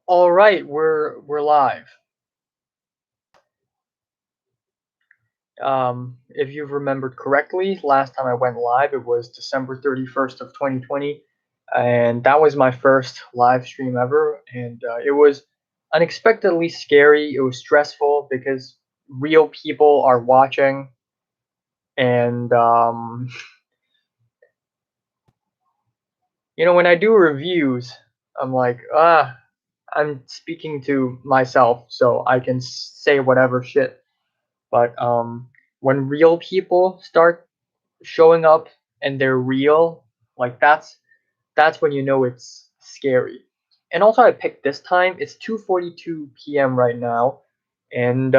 All right, we're live. If you've remembered correctly, last time I went live, it was December 31st of 2020, and that was my first live stream ever, and it was unexpectedly scary. It was stressful because real people are watching, and when I do reviews, I'm like, I'm speaking to myself, so I can say whatever shit. But when real people start showing up and they're real, like that's when you know it's scary. And also, I picked this time. It's 2:42 p.m. right now, and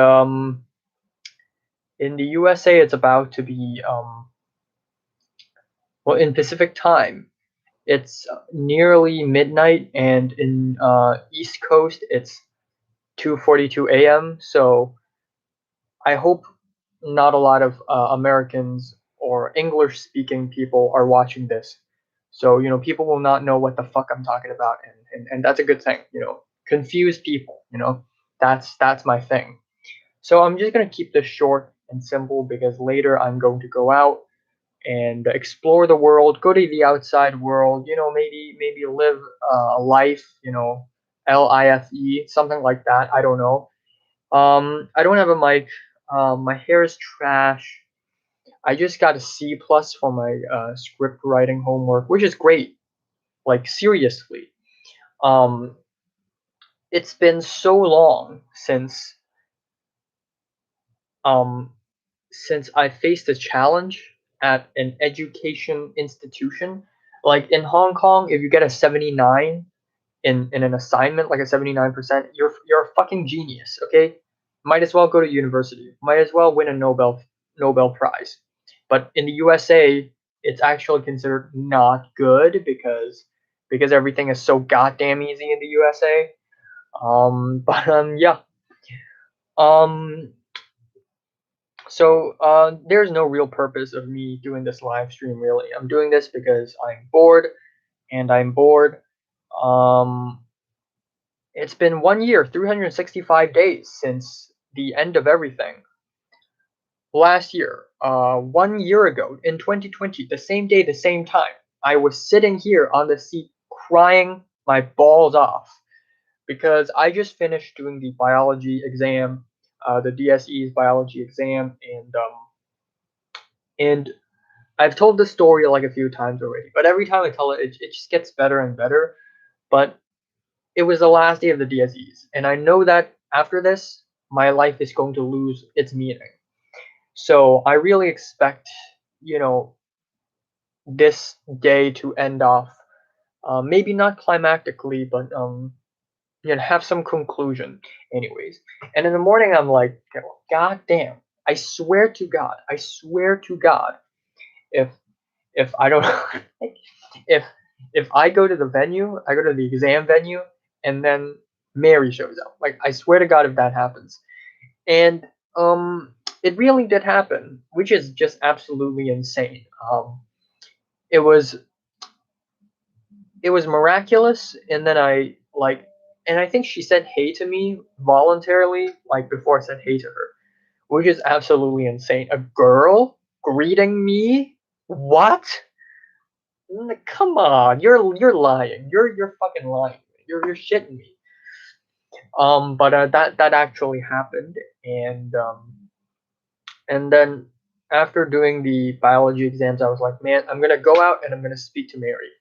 in the USA, it's about to be well, in Pacific time, it's nearly midnight, and in East Coast, it's 2:42 a.m. So I hope not a lot of Americans or English speaking people are watching this. So, people will not know what the fuck I'm talking about, and that's a good thing, confuse people, that's my thing. So I'm just gonna keep this short and simple because later I'm going to go out and explore the world, go to the outside world, maybe live a life, life, something like that. I don't know. I don't have a mic. My hair is trash. I just got a C plus for my script writing homework, which is great. Like seriously, um, it's been so long um, since I faced a challenge at an education institution. Like in Hong Kong, if you get a 79 in an assignment, like a 79%, you're a fucking genius. Okay, might as well go to university. Might as well win a Nobel Prize. But in the USA, it's actually considered not good because everything is so goddamn easy in the USA. But yeah. Um, so there's no real purpose of me doing this live stream. Really, I'm doing this because I'm bored, and I'm bored. Um, It's been 1 year, 365 days since the end of everything. Last year, 1 year ago, in 2020, the same day, the same time, I was sitting here on the seat crying my balls off because I just finished doing the biology exam, the DSE's biology exam, and I've told this story like a few times already, but every time I tell it, it just gets better and better. But it was the last day of the DSEs, and I know that after this, my life is going to lose its meaning. So I really expect, you know, this day to end off, maybe not climactically, but have some conclusion, anyways. And in the morning, I'm like, God damn! I swear to God, if I don't, if I go to the venue, I go to the exam venue, and then Mary shows up. Like I swear to God, if that happens, and it really did happen, which is just absolutely insane. It was miraculous, and then and I think she said hey to me voluntarily, like before I said hey to her, which is absolutely insane. A girl greeting me? What? Come on, you're lying. You're fucking lying. You're shitting me. But that actually happened, and then after doing the biology exams, I was like, man, I'm gonna go out and I'm gonna speak to Mary,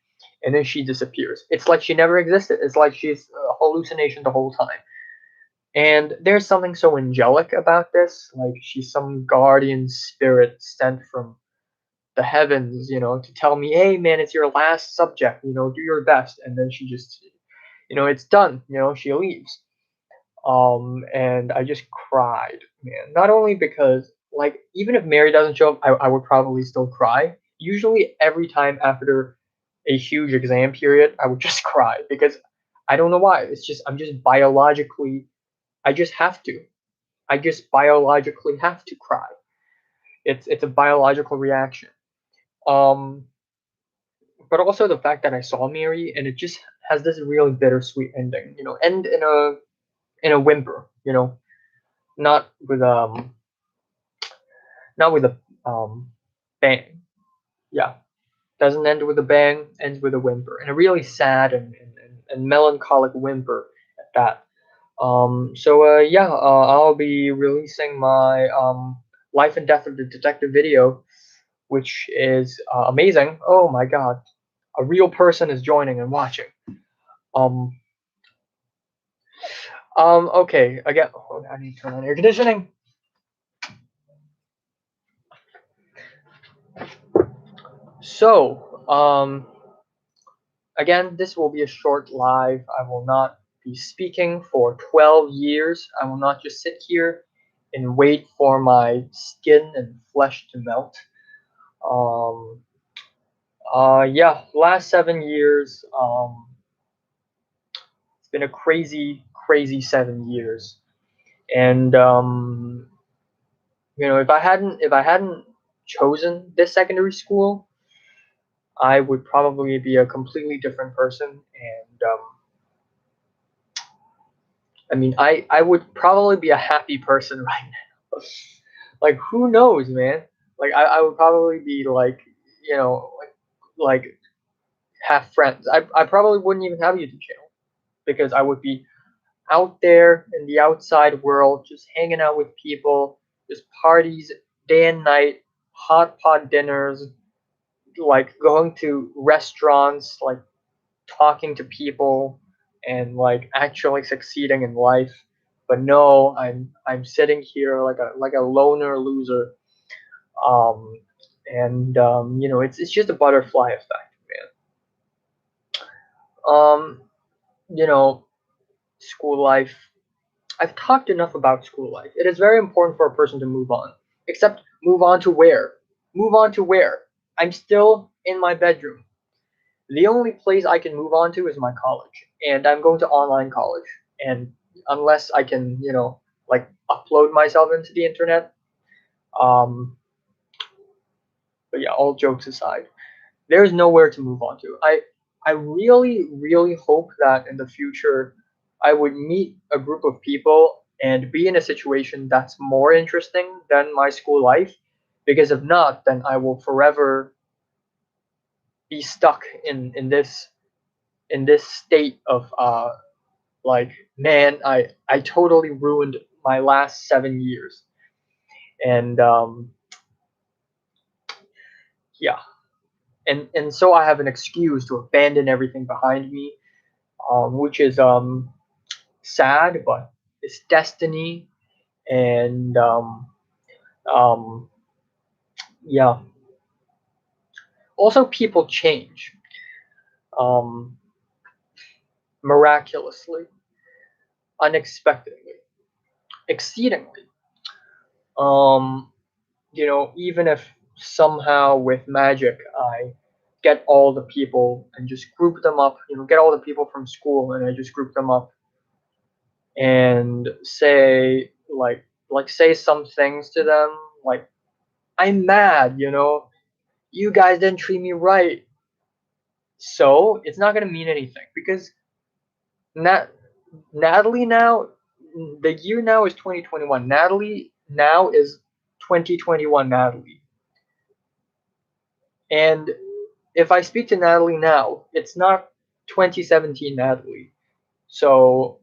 and then she disappears. It's like she never existed. It's like she's a hallucination the whole time. And there's something so angelic about this, like she's some guardian spirit sent from the heavens, to tell me, hey man, it's your last subject, do your best. And then she just, it's done, she leaves. And I just cried, man. Not only because, like, even if Mary doesn't show up, I would probably still cry. Usually, every time after a huge exam period, I would just cry because I don't know why. It's just, I'm just biologically, I just have to. I just biologically have to cry. It's a biological reaction. Um, but also the fact that I saw Mary, and it just has this really bittersweet ending. End in a whimper. Not with not with a bang. Yeah, doesn't end with a bang, ends with a whimper, and a really sad and melancholic whimper at that. So yeah, I'll be releasing my life and death of the detective video, which is amazing. Oh my god, a real person is joining and watching. Um, okay, again, oh, I need to turn on air conditioning. So, again, this will be a short live. I will not be speaking for 12 years. I will not just sit here and wait for my skin and flesh to melt. Um, yeah, last 7 years. It's been a crazy, crazy 7 years. And if I hadn't chosen this secondary school, I would probably be a completely different person. And I mean, I would probably be a happy person right now. Like, who knows, man? Like, I would probably be like, like have friends. I probably wouldn't even have a YouTube channel because I would be out there in the outside world, just hanging out with people, just parties day and night, hot pot dinners, like going to restaurants, like talking to people, and like actually succeeding in life. But no, I'm sitting here like a loner loser. Um, and it's just a butterfly effect, man. You know, school life. I've talked enough about school life. It is very important for a person to move on. Except move on to where? Move on to where? I'm still in my bedroom. The only place I can move on to is my college, and I'm going to online college. And unless I can, like upload myself into the internet, um, but yeah, all jokes aside, there's nowhere to move on to. I really, really hope that in the future I would meet a group of people and be in a situation that's more interesting than my school life. Because if not, then I will forever be stuck in this state of like, man, I totally ruined my last 7 years. And yeah, and so I have an excuse to abandon everything behind me, which is sad, but it's destiny. And um, yeah, also people change, um, miraculously, unexpectedly, exceedingly. Um, Even if somehow with magic I get all the people and just group them up, get all the people from school and I just group them up and say say some things to them, like, I'm mad, you guys didn't treat me right. So it's not gonna mean anything because Nat Natalie now, the year now is 2021. Natalie now is 2021 Natalie. And if I speak to Natalie now, it's not 2017 Natalie. So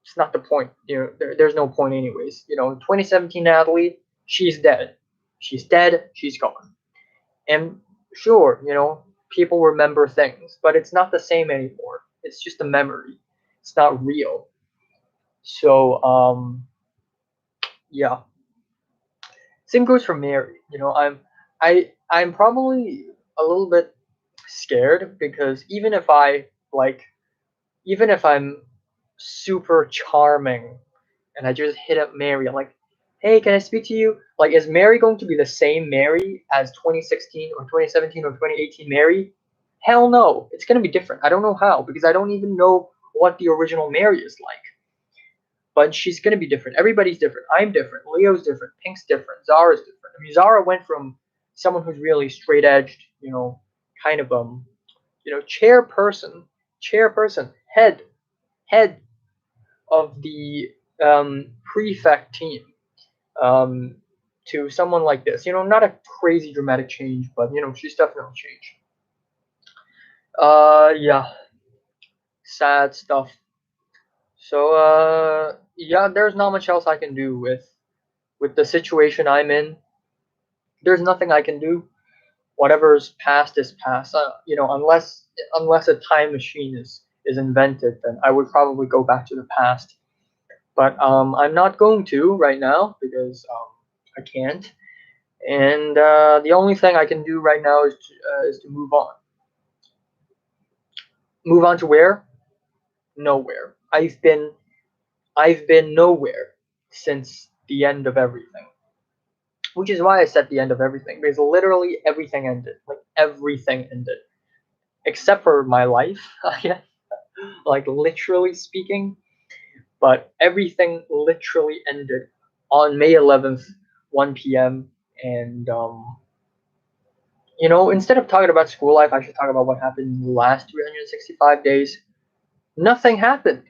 it's not the point. There's no point anyways. 2017 Natalie, she's dead. She's dead. She's gone. And sure, people remember things, but it's not the same anymore. It's just a memory. It's not real. So yeah. Same goes for Mary. I'm probably a little bit scared because even if I'm super charming and I just hit up Mary, I'm like, hey, can I speak to you? Like, is Mary going to be the same Mary as 2016 or 2017 or 2018 Mary? Hell no. It's going to be different. I don't know how because I don't even know what the original Mary is like. But she's going to be different. Everybody's different. I'm different. Leo's different. Pink's different. Zara's different. I mean, Zara went from someone who's really straight edged, kind of chairperson, head of the prefect team, um, to someone like this. Not a crazy dramatic change, but she's definitely changed. Yeah, sad stuff. So yeah, there's not much else I can do with the situation I'm in. There's nothing I can do. Whatever's past is past. Unless a time machine is invented, then I would probably go back to the past. But I'm not going to right now because I can't. And the only thing I can do right now is to move on. Move on to where? Nowhere. I've been nowhere since the end of everything. Which is why I said the end of everything, because literally everything ended. Like everything ended. Except for my life, I guess. Like literally speaking. But everything literally ended on May 11th, 1 p.m. And instead of talking about school life, I should talk about what happened in the last 365 days. Nothing happened.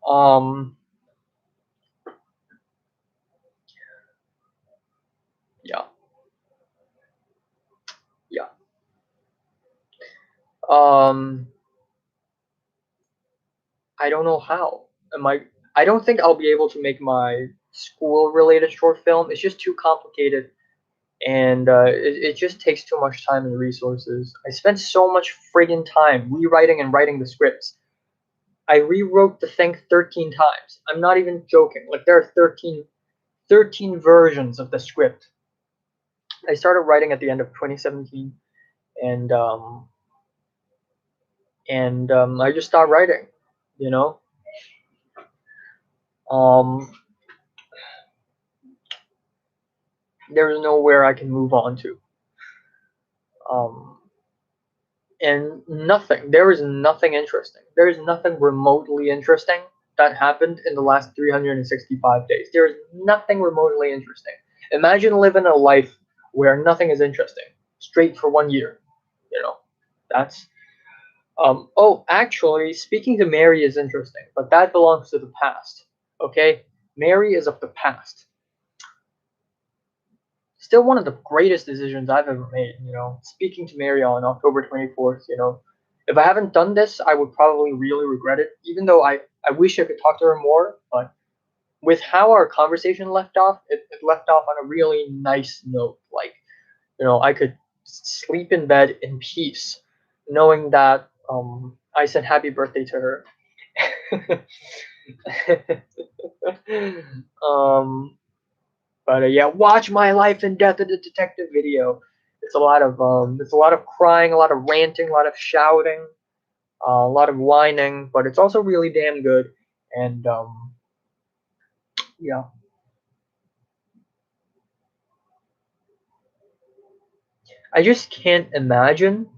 Um, yeah, yeah. Um, I don't know how. I don't think I'll be able to make my school-related short film. It's just too complicated, and it just takes too much time and resources. I spent so much friggin' time rewriting and writing the scripts. I rewrote the thing 13 times. I'm not even joking. Like there are 13 versions of the script. I started writing at the end of 2017, and I just stopped writing. You know, um, there's nowhere I can move on to. Um, and nothing. There is nothing interesting. There is nothing remotely interesting that happened in the last 365 days. There is nothing remotely interesting. Imagine living a life where nothing is interesting, straight for 1 year. You know, that's. Oh, actually, speaking to Mary is interesting, but that belongs to the past. Okay, Mary is of the past. Still one of the greatest decisions I've ever made. Speaking to Mary on October 24th. If I haven't done this, I would probably really regret it. Even though I wish I could talk to her more, but with how our conversation left off, it left off on a really nice note. Like, I could sleep in bed in peace, knowing that I said happy birthday to her. um, but yeah, watch my life and death of the detective video. It's a lot of crying, a lot of ranting, a lot of shouting, a lot of whining, but it's also really damn good. And yeah, I just can't imagine.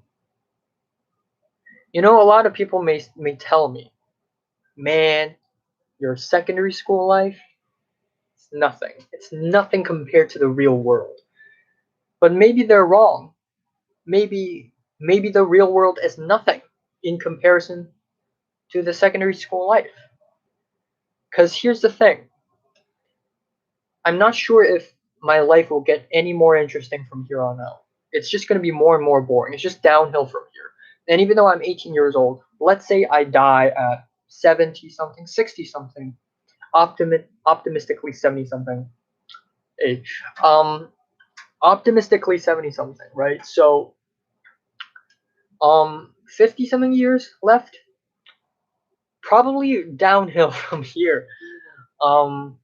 A lot of people may tell me, man, your secondary school life, it's nothing. It's nothing compared to the real world. But maybe they're wrong. Maybe the real world is nothing in comparison to the secondary school life. Because here's the thing, I'm not sure if my life will get any more interesting from here on out. It's just going to be more and more boring. It's just downhill from here. And even though I'm 18 years old, let's say I die at 70 something, 60 something, optimistically 70 something age. Optimistically 70 something, right? So 50 something years left, probably downhill from here. Um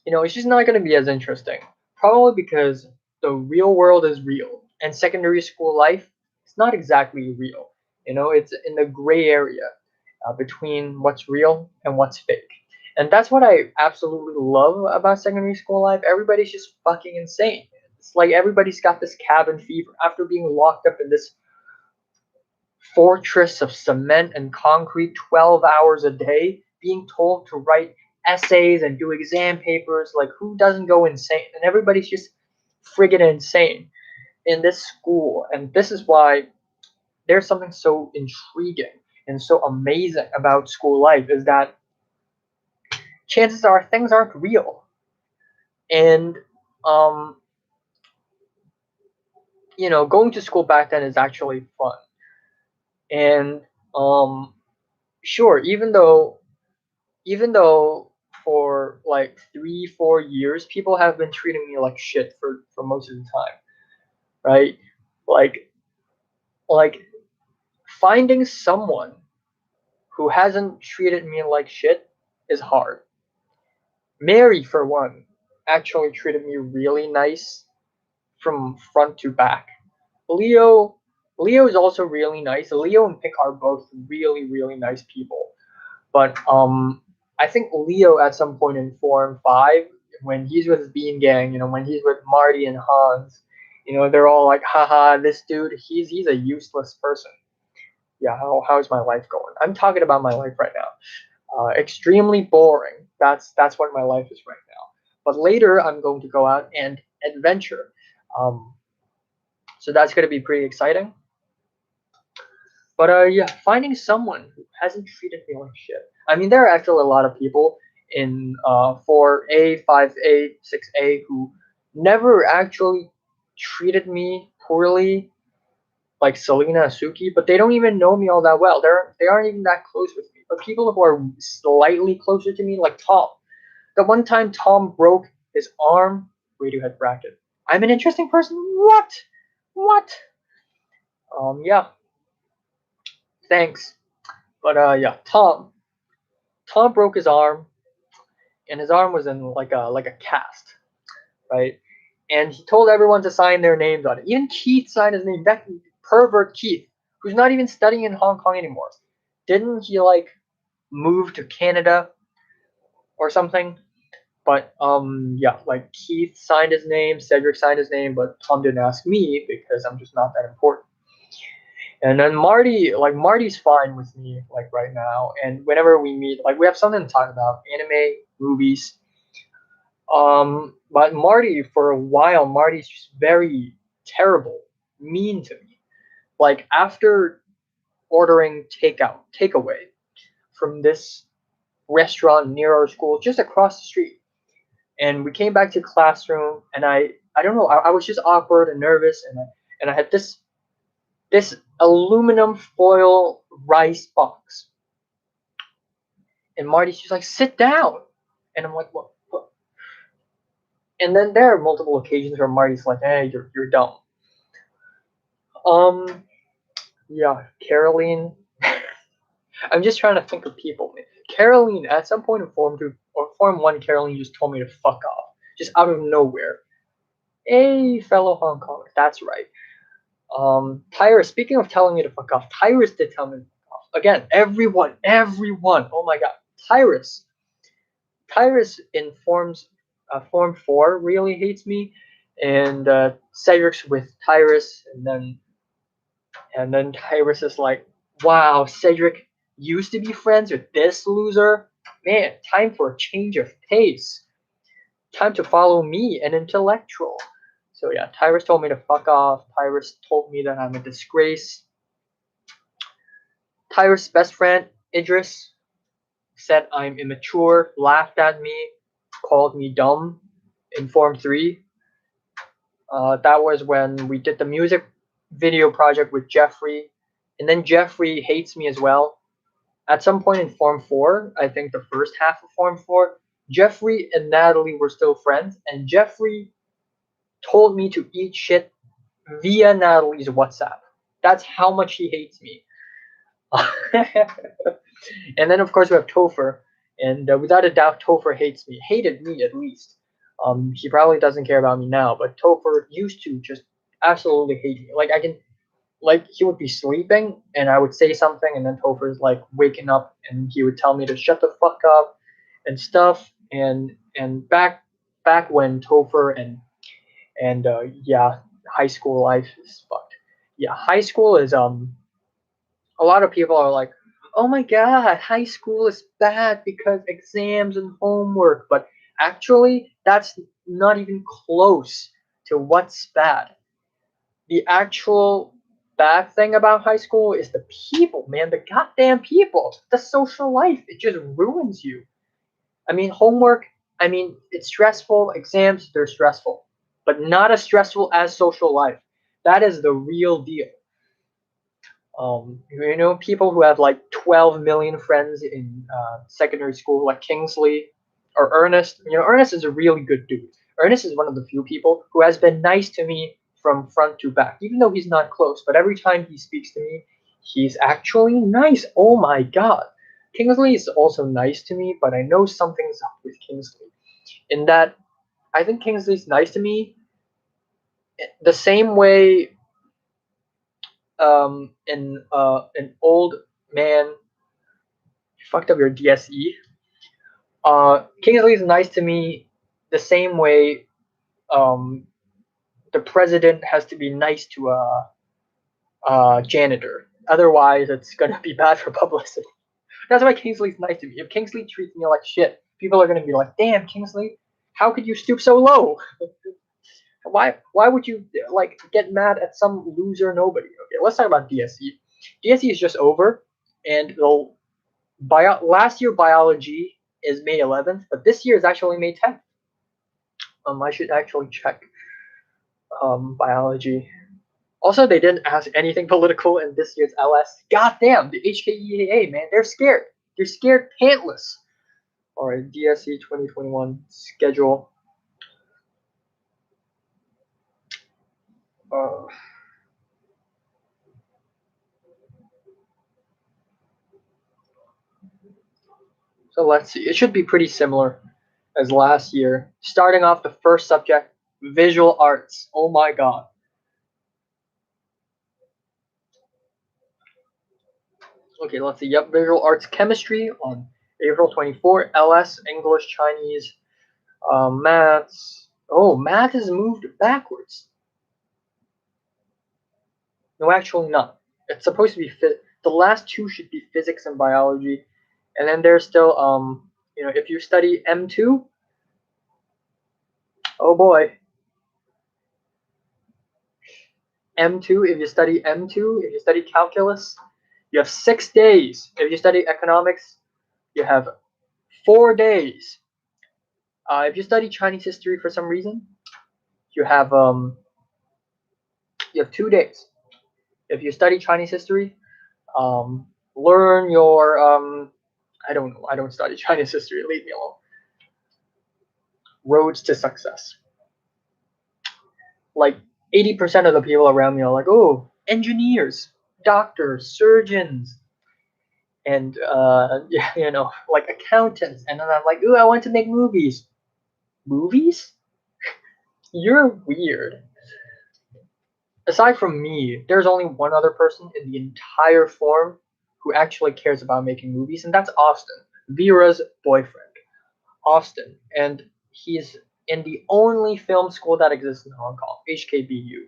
it's just not going to be as interesting. Probably because the real world is real and secondary school life is not exactly real. It's in the gray area between what's real and what's fake. And that's what I absolutely love about secondary school life. Everybody's just fucking insane. It's like everybody's got this cabin fever after being locked up in this fortress of cement and concrete 12 hours a day, being told to write essays and do exam papers. Like, who doesn't go insane? And everybody's just friggin' insane. in this school, and this is why there's something so intriguing and so amazing about school life, is that chances are things aren't real. And um, going to school back then is actually fun. And um, sure, even though for like 3 4 years people have been treating me like shit for most of the time, right? Like like finding someone who hasn't treated me like shit is hard. Mary, for one, actually treated me really nice from front to back. Leo, Leo is also really nice. Leo and Pick are both really, really nice people. But I think Leo at some point in Form 5, when he's with Bean Gang, when he's with Marty and Hans, they're all like, haha, this dude, he's a useless person. Yeah, how's my life going? I'm talking about my life right now. Extremely boring. That's what my life is right now. But later I'm going to go out and adventure. Um, so that's going to be pretty exciting. But yeah, finding someone who hasn't treated me like shit. I mean, there are actually a lot of people in 4A, 5A, 6A who never actually treated me poorly, like Selena and Suki, but they don't even know me all that well. They aren't even that close with me. But people who are slightly closer to me, like Tom. The one time Tom broke his arm, Radiohead bracket. I'm an interesting person. What? What? Yeah. Thanks. But yeah, Tom broke his arm, and his arm was in like a cast, right? And he told everyone to sign their names on it. Even Keith signed his name. That pervert Keith, who's not even studying in Hong Kong anymore. Didn't he like move to Canada or something? But yeah, like Keith signed his name, Cedric signed his name, but Tom didn't ask me because I'm just not that important. And then Marty's fine with me like right now, and whenever we meet, like we have something to talk about, anime, movies. But Marty, for a while, Marty's just very terrible, mean to me. Like after ordering takeaway from this restaurant near our school, just across the street, and we came back to classroom, and I don't know, I was just awkward and nervous, and I had this aluminum foil rice box, and Marty's just like, sit down, and I'm like, what? And then there are multiple occasions where Marty's like, hey, you're dumb. Um, yeah, Caroline. I'm just trying to think of people. Caroline, at some point in Form 2 or Form 1, Caroline just told me to fuck off, just out of nowhere. A fellow Hong Konger, that's right. Tyrus, speaking of telling me to fuck off, Tyrus did tell me to fuck off. Again, everyone. Oh my god. Tyrus. Tyrus in Form 4 really hates me, and Cedric's with Tyrus, and then Tyrus is like, wow, Cedric used to be friends with this loser? Man, time for a change of pace. Time to follow me, an intellectual. So yeah, Tyrus told me to fuck off. Tyrus told me that I'm a disgrace. Tyrus' best friend, Idris, said I'm immature, laughed at me, called me dumb in Form 3. That was when we did the music video project with Jeffrey. And then Jeffrey hates me as well. At some point in Form 4, I think the first half of Form 4, Jeffrey and Natalie were still friends, and Jeffrey told me to eat shit via Natalie's WhatsApp. That's how much he hates me. And then, of course, we have Topher, and without a doubt, Topher hated me at least. He probably doesn't care about me now, but Topher used to just absolutely hate me. Like he would be sleeping, and I would say something, and then Topher's like waking up, and he would tell me to shut the fuck up and stuff. And back when Topher and yeah, high school life is fucked. Yeah, high school is a lot of people are like, oh my god, high school is bad because exams and homework, but actually that's not even close to what's bad. The actual bad thing about high school is the people, man. The goddamn people. The social life. It just ruins you. I mean, homework, I mean, it's stressful. Exams, they're stressful. But not as stressful as social life. That is the real deal. People who have like 12 million friends in secondary school, like Kingsley or Ernest. Ernest is a really good dude. Ernest is one of the few people who has been nice to me from front to back, even though he's not close. But every time he speaks to me, he's actually nice. Oh my god. Kingsley is also nice to me, but I know something's up with Kingsley. In that, I think Kingsley's nice to me the same way an old man fucked up your DSE. Kingsley is nice to me the same way um, the president has to be nice to a janitor. Otherwise, it's gonna be bad for publicity. That's why Kingsley's nice to me. If Kingsley treats me like shit, people are gonna be like, "Damn, Kingsley, how could you stoop so low? Why would you like get mad at some loser nobody?" Okay, let's talk about DSE. DSE is just over, and last year biology is May 11th, but this year is actually May 10th. I should actually check biology. Also, they didn't ask anything political in this year's LS. God damn, the HKEAA, man, they're scared. They're scared pantless. All right, DSE 2021 schedule. Uh, so let's see. It should be pretty similar as last year. Starting off the first subject, visual arts. Oh my god. Okay, let's see. Yep, visual arts chemistry on April 24. LS, English, Chinese, maths. Oh, math is moved backwards. No, actually not. It's supposed to be the last two should be physics and biology, and then there's still if you study M2, oh boy, M2. If you study M2, if you study calculus, you have 6 days. If you study economics, you have 4 days. If you study Chinese history for some reason, you have um you have 2 days. If you study Chinese history, learn your I don't know. I don't study Chinese history. Leave me alone. Roads to success. Like 80% of the people around me are like, oh, engineers, doctors, surgeons, and yeah, like accountants. And then I'm like, ooh, I want to make movies. Movies? You're weird. Aside from me, there's only one other person in the entire form who actually cares about making movies, and that's Austin, Vera's boyfriend. Austin, and he's in the only film school that exists in Hong Kong, HKBU.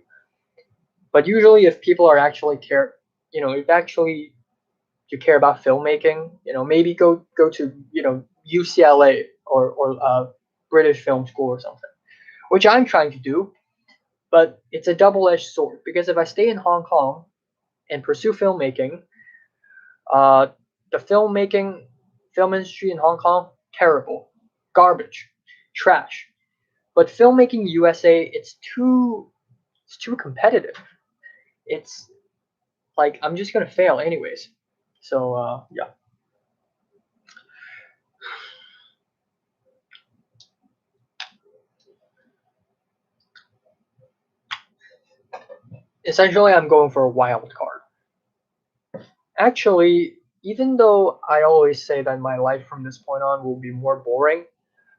But usually, if people are actually if actually you care about filmmaking, maybe go to UCLA or British Film School or something, which I'm trying to do. But it's a double-edged sword because if I stay in Hong Kong and pursue filmmaking, uh, the film industry in Hong Kong terrible, garbage, trash. But filmmaking USA, it's too competitive. It's like I'm just gonna fail anyways. So yeah. Essentially, I'm going for a wild card. Actually, even though I always say that my life from this point on will be more boring,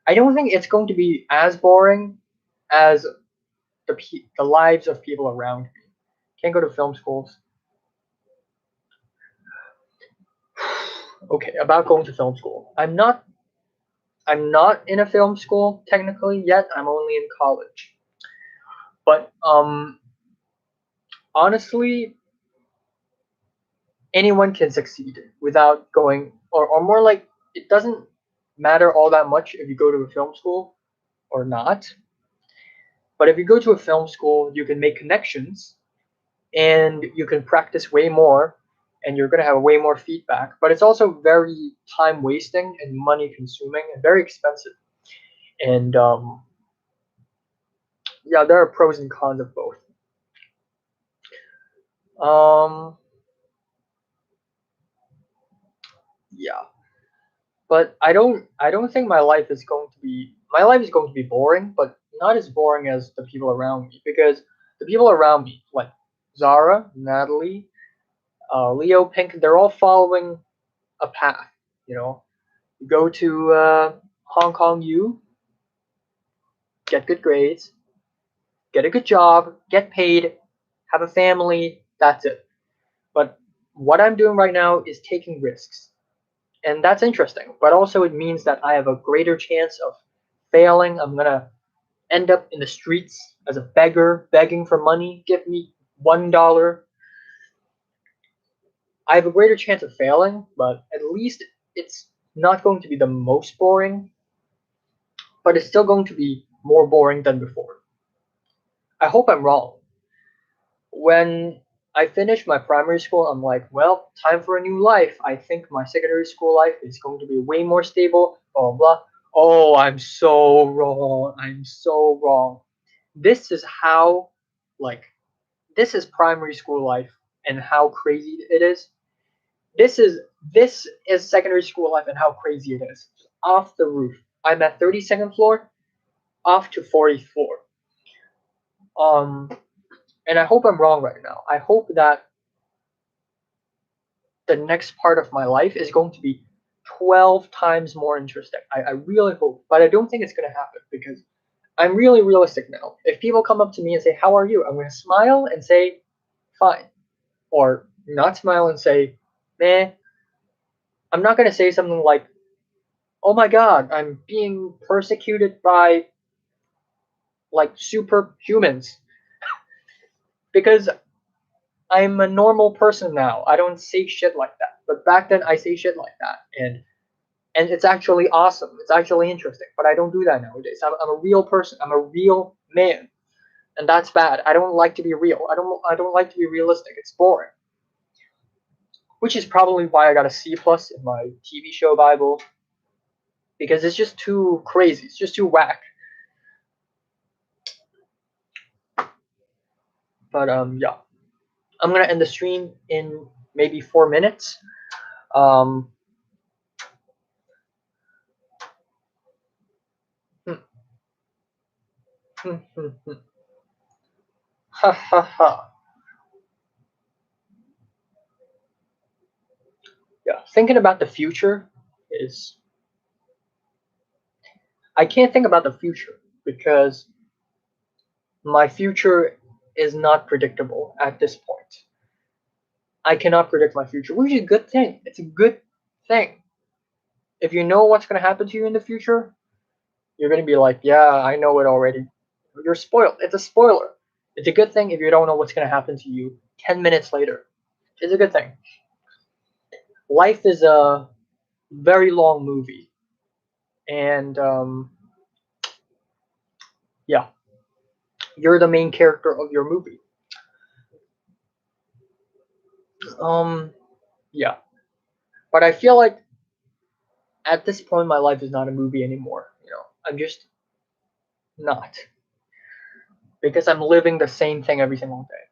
I don't think it's going to be as boring as the lives of people around me. Can't go to film schools. Okay, about going to film school. I'm not in a film school technically yet. I'm only in college. But honestly, anyone can succeed without going or more like it doesn't matter all that much if you go to a film school or not. But if you go to a film school, you can make connections and you can practice way more, and you're going to have way more feedback, but it's also very time wasting and money consuming and very expensive. And yeah, there are pros and cons of both. um yeah, but I don't think my life is going to be boring, but not as boring as the people around me, because the people around me, like Zara, Natalie, Leo, Pink, they're all following a path. You know, you go to Hong Kong U, get good grades, get a good job, get paid, have a family. That's it. But what I'm doing right now is taking risks, and that's interesting. But also, it means that I have a greater chance of failing. I'm gonna end up in the streets as a beggar, begging for money. Give me $1. I have a greater chance of failing, but at least it's not going to be the most boring, but it's still going to be more boring than before. I hope I'm wrong. When I finished my primary school, I'm like, well, time for a new life. I think my secondary school life is going to be way more stable, blah, blah, blah. Oh, I'm so wrong. I'm so wrong. This is how, like, this is primary school life and how crazy it is. This is this is secondary school life and how crazy it is. Off the roof. I'm at 32nd floor, off to 40th floor. Um, and I hope I'm wrong right now. I hope that the next part of my life is going to be 12 times more interesting. I really hope, but I don't think it's going to happen because I'm really realistic now. If people come up to me and say, "How are you?" I'm going to smile and say, "Fine," or not smile and say, "Meh." I'm not going to say something like, "Oh my God, I'm being persecuted by like superhumans," because I'm a normal person now. I don't say shit like that. But back then, I say shit like that, and it's actually awesome. It's actually interesting. But I don't do that nowadays. I'm a real person. I'm a real man, and that's bad. I don't like to be real. I don't like to be realistic. It's boring. Which is probably why I got a C plus in my TV show Bible, because it's just too crazy. It's just too whack. But yeah, I'm gonna end the stream in maybe 4 minutes. Um, ha ha ha. Yeah, thinking about the future is I can't think about the future because my future is not predictable at this point. I cannot predict my future, which is a good thing. It's a good thing. If you know what's going to happen to you in the future, you're going to be like, yeah, I know it already. You're spoiled. It's a spoiler. It's a good thing if you don't know what's going to happen to you 10 minutes later. It's a good thing. Life is a very long movie. And yeah, you're the main character of your movie. Um, yeah. But I feel like at this point, my life is not a movie anymore. I'm just not, because I'm living the same thing every single day.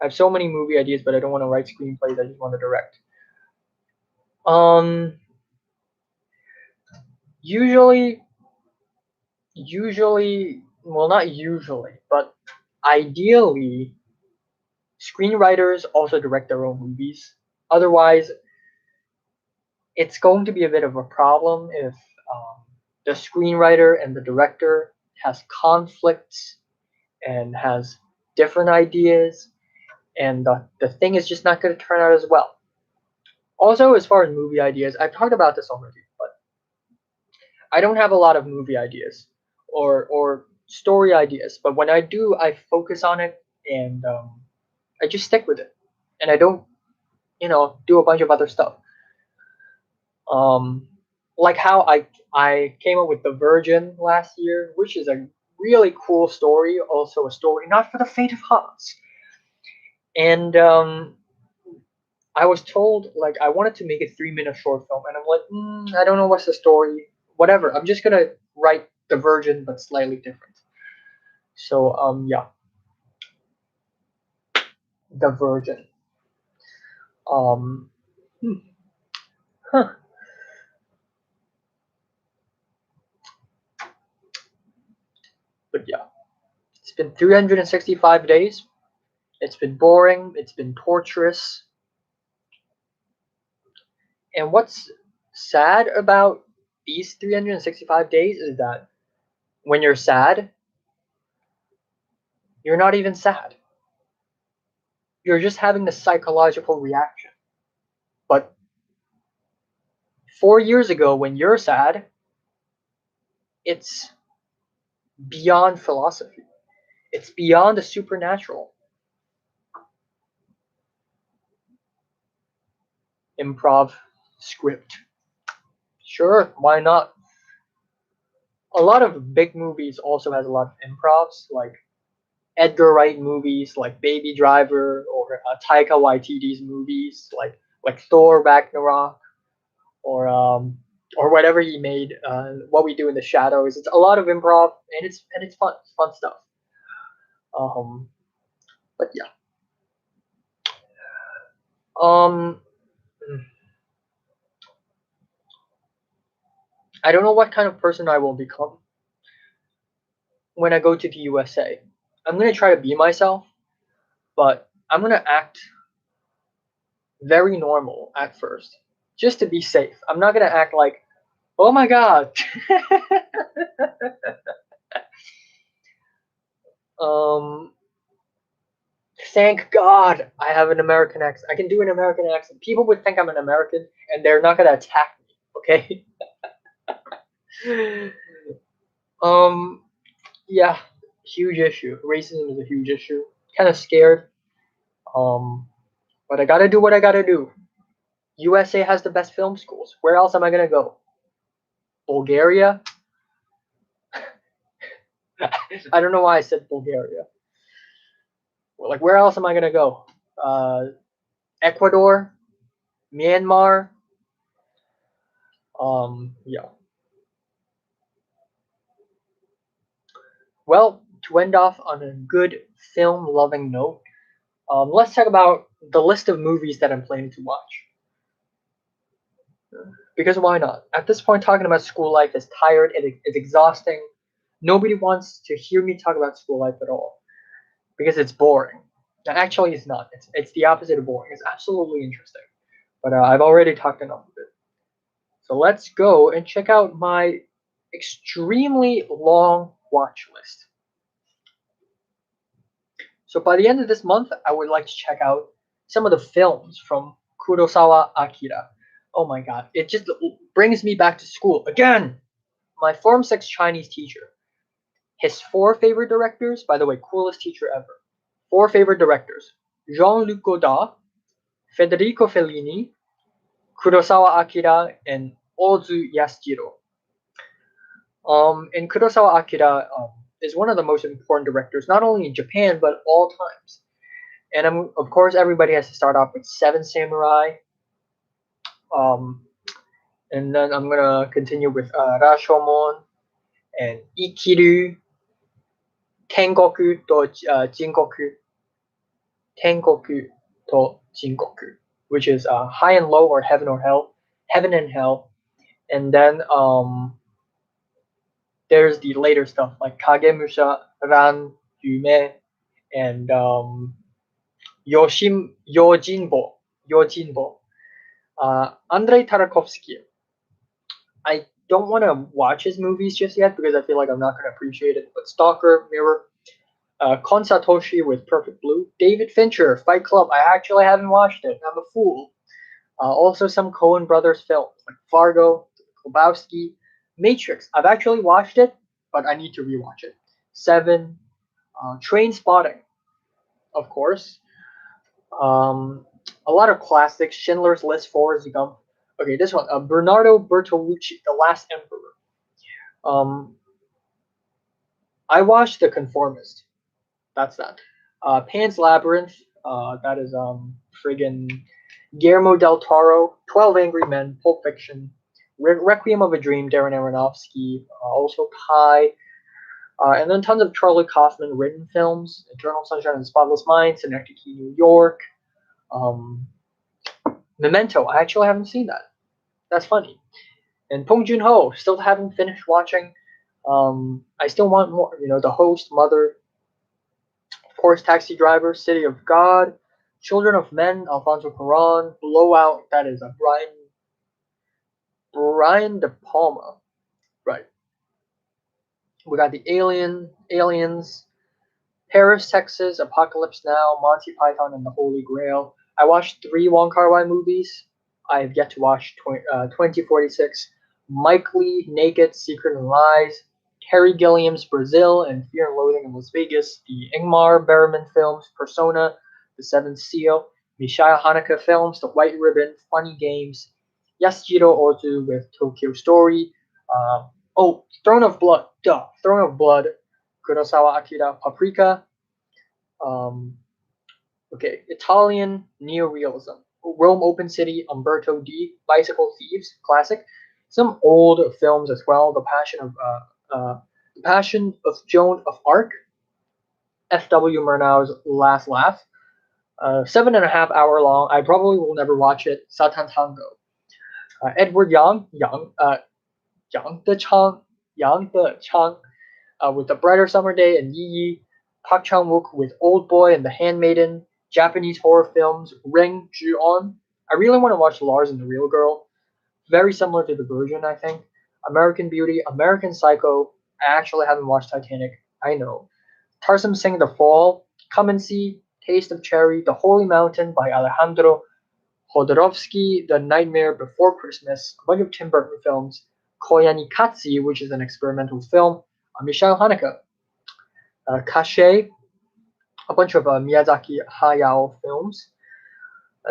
I have so many movie ideas, but I don't want to write screenplays. I just want to direct. Um, usually, well, not usually, but ideally, screenwriters also direct their own movies. Otherwise, it's going to be a bit of a problem if the screenwriter and the director has conflicts and has different ideas, and the thing is just not going to turn out as well. Also, as far as movie ideas, I've talked about this already, but I don't have a lot of movie ideas or story ideas. But when I do, I focus on it, and I just stick with it, and I don't, do a bunch of other stuff. Um, like how I came up with The Virgin last year, which is a really cool story. Also, a story not for the faint of hearts. And I was told like I wanted to make a 3 minute short film, and I'm like, I don't know what's the story. Whatever. I'm just gonna write the version, but slightly different. So yeah, the version. Um, hmm, huh. But yeah, it's been 365 days. It's been boring. It's been torturous. And what's sad about these 365 days is that when you're sad, you're not even sad. You're just having the psychological reaction. But 4 years ago, when you're sad, it's beyond philosophy. It's beyond the supernatural. Improv script. Sure, why not? A lot of big movies also has a lot of improvs, like Edgar Wright movies, like Baby Driver, or Taika Waititi's movies, like Thor Ragnarok, or whatever he made. What We Do in the Shadows. It's a lot of improv, and it's fun, fun stuff. Um, but yeah. Um, I don't know what kind of person I will become when I go to the USA. I'm gonna try to be myself, but I'm gonna act very normal at first, just to be safe. I'm not gonna act like, oh my god. um, Thank God I have an American accent. I can do an American accent. People would think I'm an American, and they're not gonna attack me. Okay. um, yeah, huge issue. Racism is a huge issue. Kind of scared. Um, but I gotta do what I gotta do. USA has the best film schools. Where else am I gonna go? Bulgaria? I don't know why I said Bulgaria. Well, like, where else am I gonna go? Uh, Ecuador, Myanmar. Yeah. Well, to end off on a good film-loving note, let's talk about the list of movies that I'm planning to watch. Because why not? At this point, talking about school life is tired. It's exhausting. Nobody wants to hear me talk about school life at all because it's boring. Now, actually, it's not. It's the opposite of boring. It's absolutely interesting. But I've already talked enough of it. So let's go and check out my extremely long watch list. So by the end of this month, I would like to check out some of the films from Kurosawa Akira. Oh my god, it just brings me back to school again. My Form 6 Chinese teacher. His four favorite directors, by the way, coolest teacher ever. Four favorite directors: Jean-Luc Godard, Federico Fellini, Kurosawa Akira, and Ozu Yasujiro. And Kurosawa Akira is one of the most important directors, not only in Japan but all times. And of course, everybody has to start off with Seven Samurai. Um, and then I'm gonna continue with Rashomon and Ikiru, Tengoku to Jingoku, Tengoku to Jingoku, which is High and Low or Heaven or Hell, Heaven and Hell. And then there's the later stuff like Kagemusha, Ran, Yume, and Yojinbo, Yojinbo. Andrei Tarkovsky. I don't want to watch his movies just yet because I feel like I'm not going to appreciate it. But Stalker, Mirror, Kon Satoshi with Perfect Blue, David Fincher, Fight Club. I actually haven't watched it. I'm a fool. Also, some Coen Brothers films like Fargo, Lebowski, Matrix. I've actually watched it, but I need to rewatch it. Seven, Train Spotting, of course. A lot of classics. Schindler's List, Forrest Gump. Okay, this one. Bernardo Bertolucci, The Last Emperor. Um, I watched The Conformist. That's that. Pan's Labyrinth. That is friggin' Guillermo del Toro, 12 Angry Men, Pulp Fiction, Requiem of a Dream, Darren Aronofsky, also Pi, and then tons of Charlie Kaufman written films, Eternal Sunshine of the Spotless Mind, Synecdoche, New York, um, Memento. I actually haven't seen that. That's funny. And Pong Joon Ho, still haven't finished watching. I still want more. The Host, Mother, of course, Taxi Driver, City of God, Children of Men, Alfonso Cuarón, Blowout. That is a Brian De Palma. Right. We got the Aliens, Paris, Texas, Apocalypse Now, Monty Python and the Holy Grail. I watched 3 Wong Kar-wai movies. I have yet to watch 2046, Mike Lee, Naked, Secret and Lies, Terry Gilliam's Brazil, and Fear and Loathing in Las Vegas, the Ingmar Bergman films, Persona, The Seventh Seal, Michio Haneke films, The White Ribbon, Funny Games, Yasujiro Ozu with Tokyo Story, Throne of Blood, Throne of Blood, Kurosawa Akira, Paprika, um, okay, Italian neorealism, Rome Open City, Umberto D, Bicycle Thieves, classic. Some old films as well. The Passion of Joan of Arc, F.W. Murnau's Last Laugh. 7.5 hour long. I probably will never watch it. Satan Tango. Edward Yang De Chang, with The Brighter Summer Day and Yi Yi, Park Chan Wook with Old Boy and The Handmaiden, Japanese horror films, Ring, Ju-on. I really want to watch Lars and the Real Girl. Very similar to The Virgin, I think. American Beauty, American Psycho. I actually haven't watched Titanic. I know. Tarsem Singh The Fall, Come and See, Taste of Cherry, The Holy Mountain by Alejandro Jodorowsky, The Nightmare Before Christmas, a bunch of Tim Burton films, Koyanikatsu, which is an experimental film, Michio Haneke, Kashe, a bunch of Miyazaki Hayao films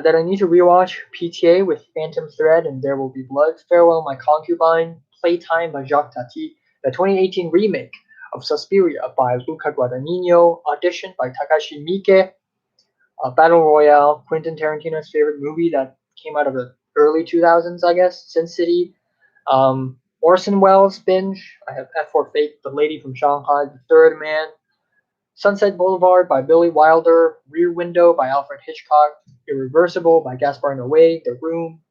that I need to rewatch, PTA with Phantom Thread and There Will Be Blood, Farewell My Concubine, Playtime by Jacques Tati, the 2018 remake of Suspiria by Luca Guadagnino, Audition by Takashi Miike, Battle Royale, Quentin Tarantino's favorite movie that came out of the early 2000s, I guess, Sin City, Orson Welles binge. I have F for Fate, The Lady from Shanghai, The Third Man, Sunset Boulevard by Billy Wilder, Rear Window by Alfred Hitchcock, Irreversible by Gaspar Noé, The Room,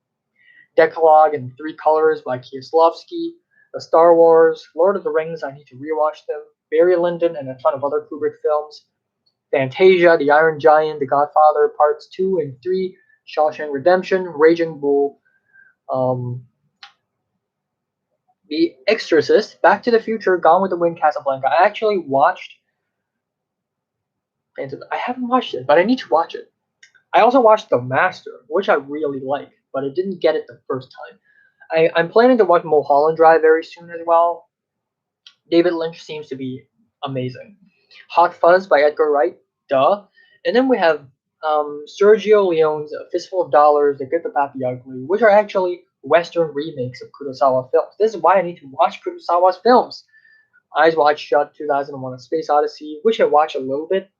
Decalogue in Three Colors by Kieslowski, The Star Wars, Lord of the Rings, I need to rewatch them, Barry Lyndon and a ton of other Kubrick films, Fantasia, The Iron Giant, The Godfather, Parts 2 and 3, Shawshank Redemption, Raging Bull, The Exorcist, Back to the Future, Gone with the Wind, Casablanca. I actually watched, I haven't watched it, but I need to watch it. I also watched The Master, which I really like, but I didn't get it the first time. I'm planning to watch Mulholland Drive very soon as well. David Lynch seems to be amazing. Hot Fuzz by Edgar Wright, duh. And then we have Sergio Leone's A Fistful of Dollars, The Good, the Bad, the Ugly, which are actually Western remakes of Kurosawa films. This is why I need to watch Kurosawa's films. Eyes Wide Shut, 2001: A Space Odyssey, which I watched a little bit,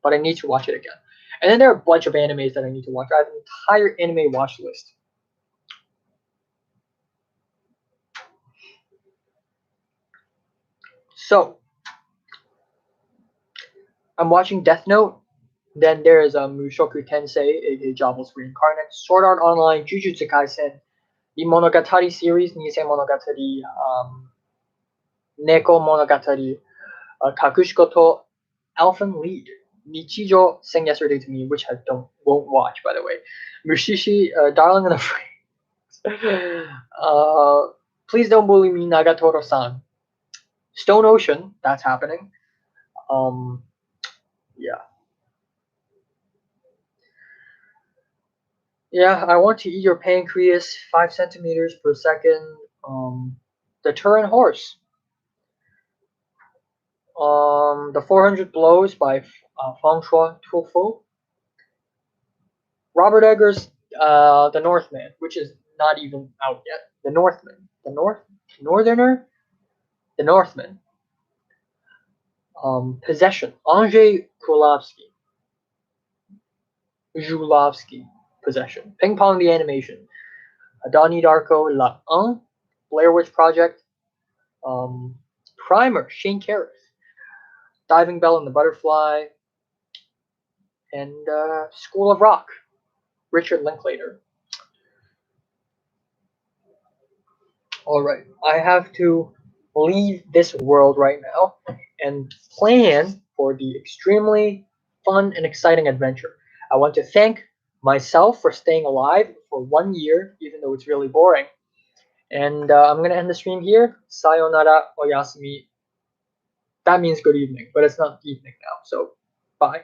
but I need to watch it again. And then there are a bunch of animes that I need to watch. I have an entire anime watch list. So, I'm watching Death Note. Then there is Mushoku Tensei, aka Jobless Reincarnate, Sword Art Online, Jujutsu Kaisen, the Monogatari series, Nisei Monogatari, Neko Monogatari, Kakushikoto, Alphen Lead, Nichijo Sang Yesterday to Me, which I won't watch, by the way. Mushishi, Darling in the Franxx. Please Don't Bully Me, Nagatoro-san. Stone Ocean, that's happening. Yeah. Yeah, I Want to Eat Your Pancreas, 5 centimeters per second. The Turin Horse. The 400 Blows by François Truffaut. Robert Eggers' The Northman, which is not even out yet. The Northman. Northerner? The Northman. – – – – – – – – – – – – – – – – – – – – – – – – – – – – – – – – – – – – – – – – – – – – – – – – – – – – – – – – – – – – – – – – – – – – – – – – – – – – – – – – – – – – – – – – – – – – – – – – – – – – – – – – – – – – – – – – – – – – – – –– –– – – – – – – – – – – – – – – – – – – – – – – – – – – – – – – – – – – – – – – – – – – – – – – – – – – – – – – – – – – – – – – – – – – – – – – – – – – – – – – – – – – – – – – – – – – – – – – – – – – – – – – – – – – – – – – – – – – – – – – – – – – – – – – – – – – – – – – – – – – – – – – – – – – – – – – – – – – – – – – – – – – – – – – – –– –– Zhulavsky Possession, Ping Pong the Animation, Donnie Darko La 1, Blair Witch Project, um, Primer, Shane Carruth, Diving Bell and the Butterfly, and School of Rock, Richard Linklater. Alright, I have to leave this world right now and plan for the extremely fun and exciting adventure. I want to thank myself for staying alive for 1 year, even though it's really boring. And I'm going to end the stream here. Sayonara oyasumi. That means good evening, but it's not evening now, so bye.